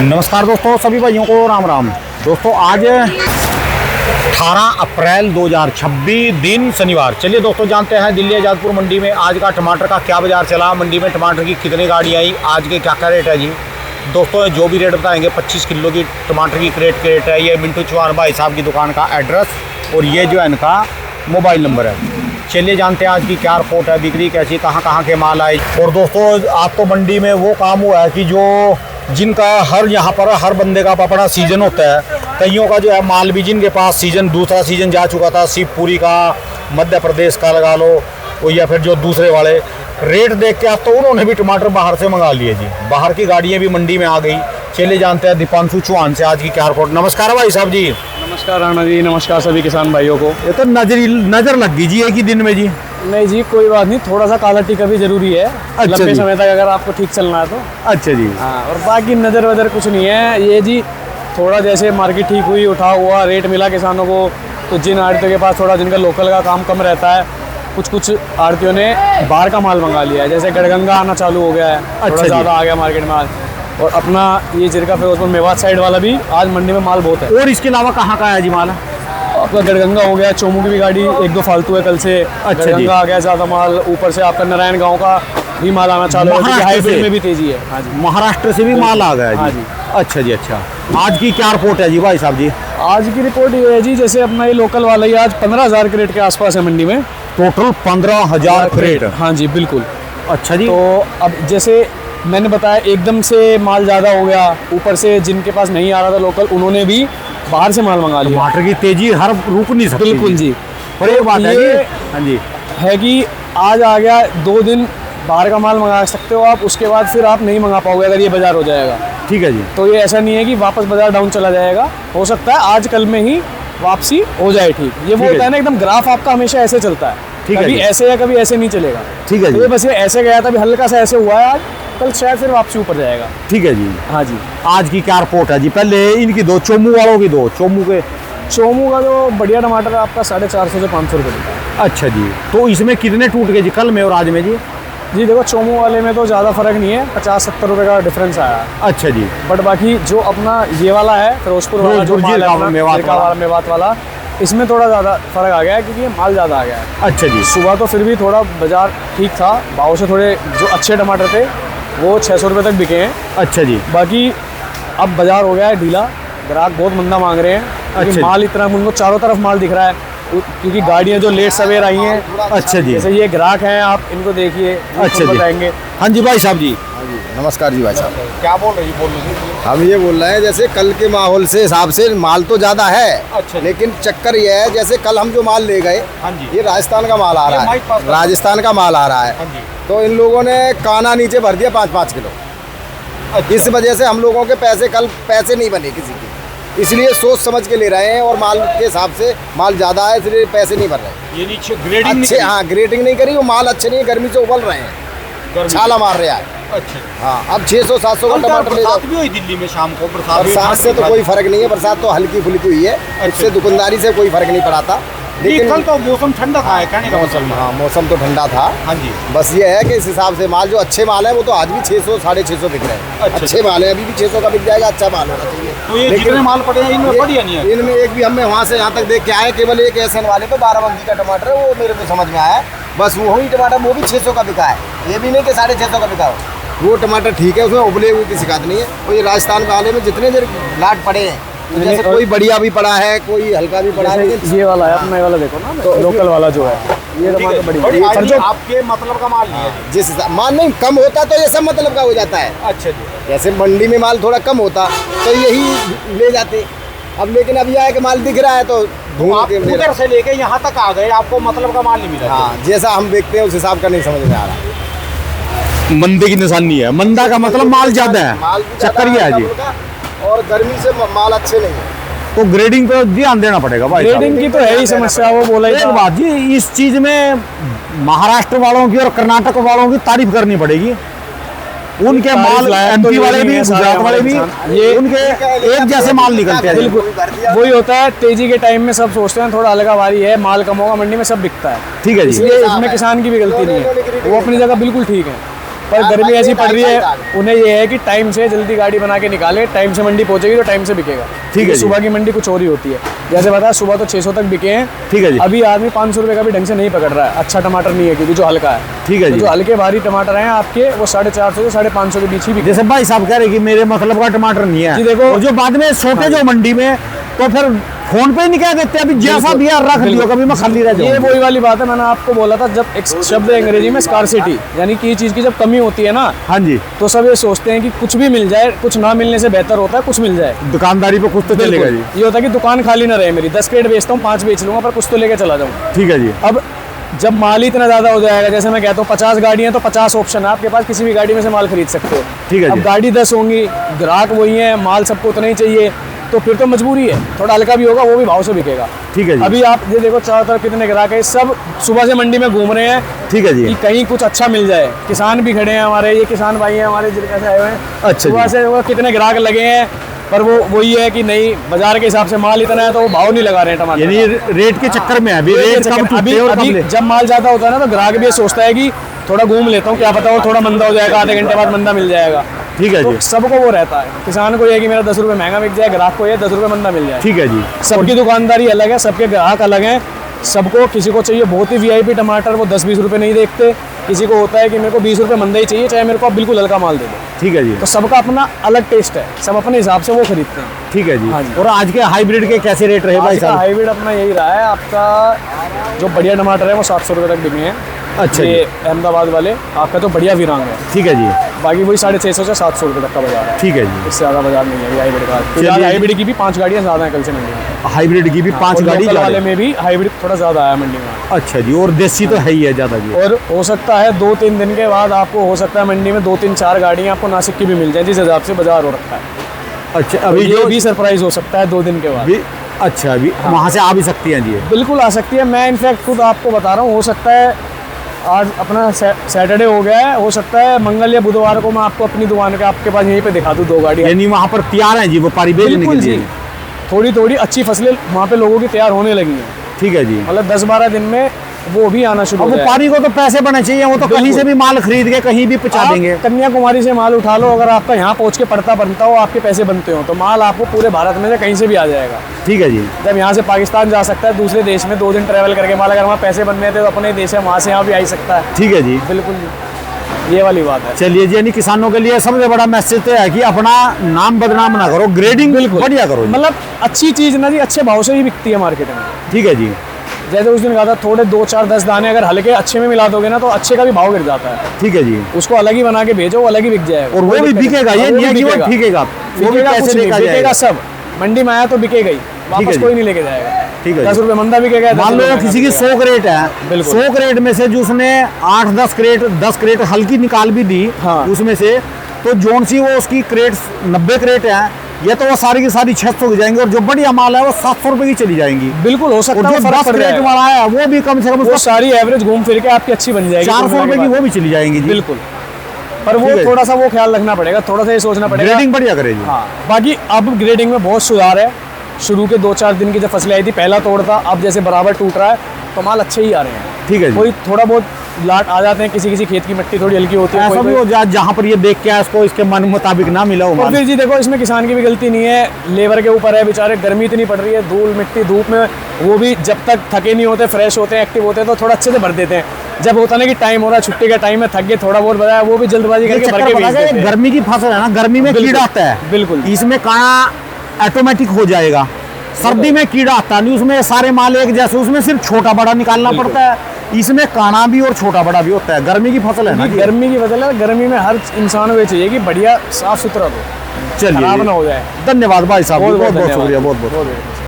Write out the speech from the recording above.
नमस्कार दोस्तों, सभी भाइयों को राम राम। दोस्तों आज 18 अप्रैल 2026 दिन शनिवार। चलिए दोस्तों जानते हैं दिल्ली आज़ादपुर मंडी में आज का टमाटर का क्या बाजार चला, मंडी में टमाटर की कितनी गाड़ी आई, आज के क्या क्या रेट है जी। दोस्तों जो भी रेट बताएंगे 25 किलो की टमाटर की क्रेट के रेट है। ये मिंटू चौहान भाई साहब की दुकान का एड्रेस और ये जो है इनका मोबाइल नंबर है। चलिए जानते हैं आज की क्या रिपोर्ट है, बिक्री कैसी, कहाँ कहाँ के माल आए। और दोस्तों आज तो मंडी में वो काम हुआ है कि जो जिनका यहाँ पर हर बंदे का अपना सीज़न होता है, कईयों का जो है माल भी जिनके पास सीज़न दूसरा सीज़न जा चुका था, शिवपुरी का, मध्य प्रदेश का लगा लो, वो या फिर जो दूसरे वाले रेट देख के आप तो उन्होंने भी टमाटर बाहर से मंगा लिए जी। बाहर की गाड़ियाँ भी मंडी में आ गई। चलिए जानते हैं दीपांशु चौहान से आज की क्या रिपोर्ट। नमस्कार भाई साहब जी। नमस्कार राणा जी, नमस्कार सभी किसान भाइयों को। ये तो नजर लग गई जी एक ही दिन में जी। नहीं जी कोई बात नहीं, थोड़ा सा काला टीका भी जरूरी है। अच्छा लंबे जी। समय तक अगर आपको ठीक चलना है तो। अच्छा जी। हाँ, और बाकी नज़र वजर कुछ नहीं है। ये जी थोड़ा जैसे मार्केट ठीक हुई, उठा हुआ रेट मिला किसानों को, तो जिन आड़तियों के पास थोड़ा जिनका लोकल का काम कम रहता है, कुछ आड़तियों ने बाहर का माल मंगा लिया है। जैसे गढ़गंगा आना चालू हो गया है, थोड़ा ज़्यादा आ गया मार्केट में आज। और अपना ये जिरका फिरोजपुर मेवात साइड वाला भी आज मंडी में माल बहुत है। और इसके अलावा कहाँ का है जी माल? आपका गढ़गंगा हो गया, चोमू की भी गाड़ी एक दो फालतू है कल से। अच्छा जी। गढ़गंगा आ गया ज़्यादा माल, ऊपर से आपका नारायण गांव का भी माल आना चालू है, क्योंकि हाईब्रिड में भी तेजी है। हाँ जी, महाराष्ट्र से भी माल आ गया जी। हाँ जी। अच्छा जी। अच्छा आज की क्या रिपोर्ट है जी भाई साहब जी? आज की रिपोर्ट ये है जी, जैसे अपना ये लोकल वाला ही आज 15,000 क्रेट के आसपास है मंडी में। Total 15,000 crate. हाँ जी बिल्कुल। अच्छा जी। तो अब जैसे मैंने बताया एकदम से माल ज़्यादा हो गया, ऊपर से जिनके पास नहीं आ रहा था लोकल, उन्होंने भी बाहर से माल मंगा लिया। टमाटर की तेजी हर रुक नहीं सकती। बिल्कुल जी। पर एक बात है ये जी, हाँ जी, है कि आज आ गया, 2 दिन बाहर का माल मंगा सकते हो आप, उसके बाद फिर आप नहीं मंगा पाओगे अगर ये बाजार हो जाएगा। ठीक है जी। तो ये ऐसा नहीं है कि वापस बाजार डाउन चला जाएगा, हो सकता है आज कल में ही वापसी हो जाए। ठीक, ये वो है होता है ना, एकदम ग्राफ आपका हमेशा ऐसे चलता है, ठीक है कभी जी। ऐसे या कभी ऐसे नहीं चलेगा। ठीक है तो ये जी। बस ये ऐसे गया था, अभी हल्का सा ऐसे हुआ है आज, कल शायद फिर वापसी ऊपर जाएगा। ठीक है जी। हाँ जी। आज की क्या रिपोर्ट है जी? पहले इनकी दो, चोमू वालों की दो, चोमू के। चोमू का जो बढ़िया टमाटर है आपका 450 से 500 रुपये देता है। अच्छा जी। तो इसमें कितने टूट गए जी कल में और आज में जी? जी देखो चोमू वाले में तो ज़्यादा फर्क नहीं है, 50-70 रुपये का डिफरेंस आया है। अच्छा जी। बट बाकी जो अपना ये वाला है फिरोजपुर वाला, जो माल है अपना, मेवात वाला, इसमें थोड़ा ज़्यादा फर्क आ गया है क्योंकि ये माल ज़्यादा आ गया है। अच्छा जी। सुबह तो फिर भी थोड़ा बाजार ठीक था, भाव से थोड़े जो अच्छे टमाटर थे वो 600 रुपये तक बिके हैं। अच्छा जी। बाकी अब बाजार हो गया है ढीला, ग्राहक बहुत मंदा मांग रहे हैं क्योंकि अच्छा। माल इतना, उनको चारों तरफ माल दिख रहा है, क्योंकि गाड़ियाँ जो लेट सवेर आई हैं। अच्छा जी। जैसे ये ग्राहक हैं, आप इनको देखिए, अच्छा जी। बताएंगे। हाँ जी भाई साहब जी। नमस्कार जी भाई साहब। क्या बोल रही हम ये बोल रहे हैं जैसे कल के माहौल से हिसाब से माल तो ज़्यादा है। अच्छा। लेकिन चक्कर ये है जैसे कल हम जो माल ले गए, हाँ जी। ये राजस्थान का माल आ रहा माइक पास है, कर। राजस्थान का माल आ रहा हाँ है। जी। तो इन लोगों ने काना नीचे भर दिया 5-5 किलो। अच्छा। इस वजह से हम लोगों के कल पैसे नहीं बने किसी के, इसलिए सोच समझ के ले रहे हैं और माल के हिसाब से माल ज़्यादा है इसलिए पैसे नहीं भर रहे। ये नीचे ग्रेडिंग अच्छे, हाँ ग्रेडिंग नहीं करी, वो माल अच्छे नहीं, गर्मी से उबल रहे हैं, छाला मार रहा है। अच्छा। हाँ अब 600-700 का टमाटर ले जाओ। बरसात भी हुई दिल्ली में शाम को, बरसात से तो कोई फर्क नहीं है, बरसात तो हल्की फुल्की हुई है, उससे दुकानदारी से कोई फर्क नहीं पड़ा था। लेकिन कल तो मौसम ठंडा था, कहने का मतलब। हाँ मौसम तो ठंडा था। हाँ जी। बस ये है कि इस हिसाब से माल जो अच्छे माल है वो तो आज भी 600-650 बिक रहे हैं। अच्छा। अच्छे माल है, अभी भी 600 का बिक जाएगा, अच्छा माल होना चाहिए। तो ये लेकिन जितने माल पड़े हैं इनमें बढ़िया नहीं है। इनमें एक भी हमें वहाँ से यहाँ तक देख के आए, केवल एक एसन वाले पे 12 का टमाटर है, वो मेरे को समझ में आया। बस वो ही टमाटर वो भी 600 का बिका है, ये भी नहीं कि 650 का बिका हो। वो टमाटर ठीक है, उसमें उबले हुए की शिकायत नहीं है। और ये राजस्थान वाले में जितने देर लाट पड़े हैं, तो जैसे कोई बढ़िया भी पड़ा है, कोई हल्का भी पड़ा है, लेकिन ये वाला है अपना, ये वाला देखो ना, तो लोकल वाला जो है ये टमाटर बड़ी पर जो आपके मतलब का माल नहीं है। जिस माल नहीं कम होता तो ये सब मतलब का हो जाता है। अच्छा जी। जैसे मंडी में माल थोड़ा कम होता तो यही ले जाते। अब लेकिन अब यह है कि माल दिख रहा है तो ढूंढ आप के ले उधर से लेके यहाँ तक आ गए, आपको मतलब का माल नहीं मिला। हाँ जैसा हम देखते हैं उस हिसाब का नहीं समझ में आ रहा। मंदे की निशानी है, मंदा का मतलब माल ज्यादा है, माल भी ज्यादा चक्कर ये है जी। कम का, और गर्मी से माल अच्छे नहीं है। तो ग्रेडिंग पे ध्यान देना पड़ेगा भाई साहब। ग्रेडिंग की तो है ही समस्या, वो बोला ही एक था। बात जी, इस चीज में महाराष्ट्र वालों की और कर्नाटक वालों की तारीफ करनी पड़ेगी। उनके माल एमपी वाले भी, गुजरात वाले भी, ये उनके एक जैसे माल निकलते हैं। बिल्कुल वही होता है, तेजी के टाइम में सब सोचते हैं थोड़ा अलग वारी है, माल कम होगा, मंडी में सब बिकता है। ठीक है जी। इसलिए इसमें किसान की भी गलती नहीं है, वो अपनी जगह बिल्कुल ठीक है। पर हाँ, गर्मी भाई, ऐसी पड़ रही है, भाई, उन्हें ये है कि टाइम से जल्दी गाड़ी बना के निकाले, टाइम से मंडी पहुंचेगी तो टाइम से बिकेगा। ठीक है क्योंकि जी। सुबह की मंडी कुछ और ही होती है, जैसे बताया सुबह तो 600 तक बिके हैं। ठीक है जी। अभी आदमी 500 रुपये का भी ढंग से नहीं पकड़ रहा है, अच्छा टमाटर नहीं है क्योंकि जो हल्का है। ठीक है तो जी। जो हल्के भारी टमाटर हैं आपके वो 450 से 550 के बीच ही बिके। जैसे भाई साहब कह रहे कि मेरे मतलब का टमाटर नहीं है जी, देखो। और जो बाद में छोटे जो मंडी में तो फिर फोन पे ही नहीं कह देते अभी जैसा भी है रख दियो, कभी मैं खाली रह ये जाऊंगा। वही वाली बात है, मैंने आपको बोला था जब एक शब्द है अंग्रेजी में स्कार्सिटी, यानी कि चीज़ की जब कमी होती है ना हाँ जी, तो सब ये सोचते हैं कि कुछ भी मिल जाए, कुछ ना मिलने से बेहतर होता है कुछ मिल जाए। दुकानदारी पे कुछ तो चलेगा बिल्कुल। जी। ये होता है कि दुकान खाली ना रहे मेरी, 10 क्रेट बेचता हूँ 5 बेच लूंगा पर कुछ तो लेके चला जाऊँ। ठीक है जी। अब जब माल ही इतना ज़्यादा हो जाएगा, जैसे मैं कहता हूँ 50 गाड़ियाँ तो 50 ऑप्शन है आपके पास, किसी भी गाड़ी में से माल खरीद सकते हो। ठीक है अब जी। गाड़ी 10 होंगी, ग्राहक वही है, माल सबको उतना ही चाहिए, तो फिर तो मजबूरी है, थोड़ा हल्का भी होगा वो भी भाव से बिकेगा। ठीक है जी। अभी आप ये देखो चारों तरफ कितने ग्राहक है, सब सुबह से मंडी में घूम रहे हैं ठीक है जी। कि कहीं कुछ अच्छा मिल जाए। किसान भी खड़े हैं हमारे, ये किसान भाई हैं हमारे जिनका से आए हुए हैं। अच्छा सुबह जी। से वो कितने ग्राहक लगे हैं, पर वो वही है कि नहीं बाजार के हिसाब से माल इतना है तो वो भाव नहीं लगा रहे हैं टमाटर यानी का। रेट के चक्कर में है अभी, रेट रेट के कम चक्कर- टूटे और कम अभी ले। जब माल ज्यादा होता है ना तो ग्राहक भी ये सोचता है कि थोड़ा घूम लेता हूँ, क्या पता वो थोड़ा मंदा हो जाएगा, आधे घंटे बाद मंदा मिल जाएगा। ठीक है तो जी। सबको वो रहता है, किसान को ये है कि मेरा 10 रुपये महंगा बिक जाए, ग्राहक को ये 10 रुपये मंदा मिल जाए। ठीक है जी। सबकी दुकानदारी अलग है, सबके ग्राहक अलग हैं, सबको किसी को चाहिए बहुत ही वीआईपी टमाटर, वो 10-20 रुपये नहीं देखते। किसी को होता है कि मेरे को 20 रुपये मंदा ही चाहिए, चाहे मेरे को आप बिल्कुल हल्का माल दे दो। ठीक है जी। तो सबका अपना अलग टेस्ट है, सब अपने हिसाब से वो खरीदते हैं। ठीक है जी। हाँ जी। और आज के हाइब्रिड के कैसे रेट रहे भाई आज का साहब? हाइब्रिड अपना यही रहा है, आपका जो बढ़िया टमाटर है वो 700 रुपये तक बिके हैं। अच्छा ये जी। अहमदाबाद वाले आपका तो बढ़िया वीरांग है, ठीक है जी। बाकी वही 650 से 700 रुपये तक का बाजार है। ठीक है जी। इससे ज़्यादा बाजार नहीं है अभी हाइब्रिड का। चलिए। फिलहाल हाइब्रिड की भी 5 गाड़ियाँ ज़्यादा हैं कल से मंडी में। हाइब्रिड की भी 5 और गाड़ी लोकल जा वाले रही है। में भी हाइब्रिड थोड़ा ज़्यादा आया मंडी में। अच्छा जी। और देसी तो है ही है ज़्यादा जी। और हो सकता है 2-3 दिन के बाद आपको हो सकता है मंडी में 2-3-4 गाड़ियाँ आपको नासिक की भी मिल जाए, जिस हिसाब से बाजार हो रखा है। अच्छा अभी अभी ये जो भी सरप्राइज हो सकता है 2 दिन के बाद। भी अच्छा अभी वहाँ से आ भी सकती हैं जी ये। बिल्कुल आ सकती है, मैं इनफैक्ट खुद आपको बता रहा हूँ, हो सकता है आज अपना सैटरडे हो गया है, हो सकता है मंगल या बुधवार को मैं आपको अपनी दुकान के आपके पास यहीं पे दिखा दूँ 2 गाड़ियाँ। यानी वहाँ पर तैयार हैं जी व्यापारी बेचने के बिल्कुल लिए। जी, थोड़ी थोड़ी अच्छी फसलें वहाँ पे लोगों की तैयार होने लगी हैं, ठीक है जी। मतलब 10-12 दिन में वो भी आना शुरू अब हो जाएगा। व्यापारी को तो पैसे बने चाहिए, वो तो कहीं बिल्कुल। से भी माल खरीद के कहीं भी पहुँचा आप देंगे। कन्याकुमारी से माल उठा लो, अगर आपका यहाँ पहुँच के पड़ता बनता हो, आपके पैसे बनते हो, तो माल आपको पूरे भारत में से कहीं से भी आ जाएगा। ठीक है जी। जब यहाँ से पाकिस्तान जा सकता है, दूसरे देश में 2 दिन ट्रैवल करके माल, अगर वहाँ पैसे बनने थे तो अपने देश है वहाँ से यहाँ भी आ ही सकता है। ठीक है जी। बिल्कुल जी, ये वाली बात है। चलिए जी, यानी किसानों के लिए सबसे बड़ा मैसेज तो है कि अपना नाम बदनाम ना करो, ग्रेडिंग बढ़िया करो जी। मतलब अच्छी चीज़ ना जी अच्छे भाव से ही बिकती है मार्केट में। ठीक है जी। जैसे उस दिन कहा था थोड़े 2-4-10 दाने अगर हल्के अच्छे में मिला दोगे ना तो अच्छे का भी भाव गिर जाता है। ठीक है जी। उसको अलग ही बना के भेजो, वो अलग ही बिक जाएगा और वो कोई भी दिक्कत बिकेगा, नहीं। ये और वो नहीं है भी कि वो बिकेगा। बिकेगा, वो भी बिकेगा, पैसे कुछ नहीं, लेकर बिकेगा जाएगा। सब। मंडी में आया तो बिकेगा ही, वापस जी। कोई नहीं लेके जाएगा। ठीक है 10 जी। रुपये मंदा बिकेगा, 10 मान लो रुपये किसी की महंगा 100 क्रेट है, बिल्कुल। 100 क्रेट में से जो उसने 8-10 क्रेट 10 क्रेट हल्की निकाल भी दी हाँ। उसमें से, तो जोन सी वो उसकी क्रेट 90 क्रेट है, ये तो वो सारी की सारी 600 की जाएंगी, और जो बढ़िया माल है वो 700 रुपए की चली जाएंगी। बिल्कुल हो और सकता जो है, फर्क 10 पड़ क्रेट जाएगा। वाला है वो भी कम से कम वो उसका सारी एवरेज घूम फिर के आपकी अच्छी बन जाएगी 400 कुल रुपए मिला की के वो भी चली जाएंगी जी। बिल्कुल। पर ठीक वो है। थोड़ा सा वो ख्याल रखना पड़ेगा, थोड़ा सा ये सोचना पड़ेगा। ग्रेडिंग बढ़िया करे जी। हाँ, बाकी अब ग्रेडिंग में बहुत सुधार है। शुरू के 2-4 दिन की जब फसलें आई थी पहला तोड़ था, अब जैसे बराबर टूट रहा है तो माल अच्छे ही आ रहे हैं। ठीक है जी। कोई थोड़ा बहुत लाट आ जाते हैं, किसी किसी खेत की मिट्टी थोड़ी हल्की होती है, ऐसा कोई भी हो जाए जहाँ पर ये देख के इसको इसके मन मुताबिक ना मिला हो और माल। फिर जी देखो इसमें किसान की भी गलती नहीं है, लेबर के ऊपर है बेचारे, गर्मी इतनी पड़ रही है, धूल मिट्टी धूप में वो भी जब तक थके नहीं होते, फ्रेश होते हैं, एक्टिव होते हैं तो थोड़ा अच्छे से भर देते हैं। जब होता ना कि टाइम हो रहा है, छुट्टी का टाइम है, थक गए, थोड़ा बहुत बताया, वो भी जल्दबाजी ये करके भर चक्कर के पता बेच है, देते हैं। गर्मी की फसल है ना, गर्मी में बिल्कुल। कीड़ा आता है, बिल्कुल। इसमें काड़ा ऑटोमेटिक हो जाएगा। सर्दी में कीड़ा आता नहीं, उसमें सारे माल एक जैसे, उसमें सिर्फ छोटा बड़ा निकालना पड़ता है, इसमें काना भी और छोटा बड़ा भी होता है। गर्मी की फसल है ना जी। गर्मी की वजह है, गर्मी में हर इंसान को ये चाहिए कि बढ़िया साफ सुथरा दो, चलिए खराब ना हो जाए। धन्यवाद भाई साहब, बहुत बहुत बहुत धन्यवाद। शुक्रिया, बहुत बहुत। बहुत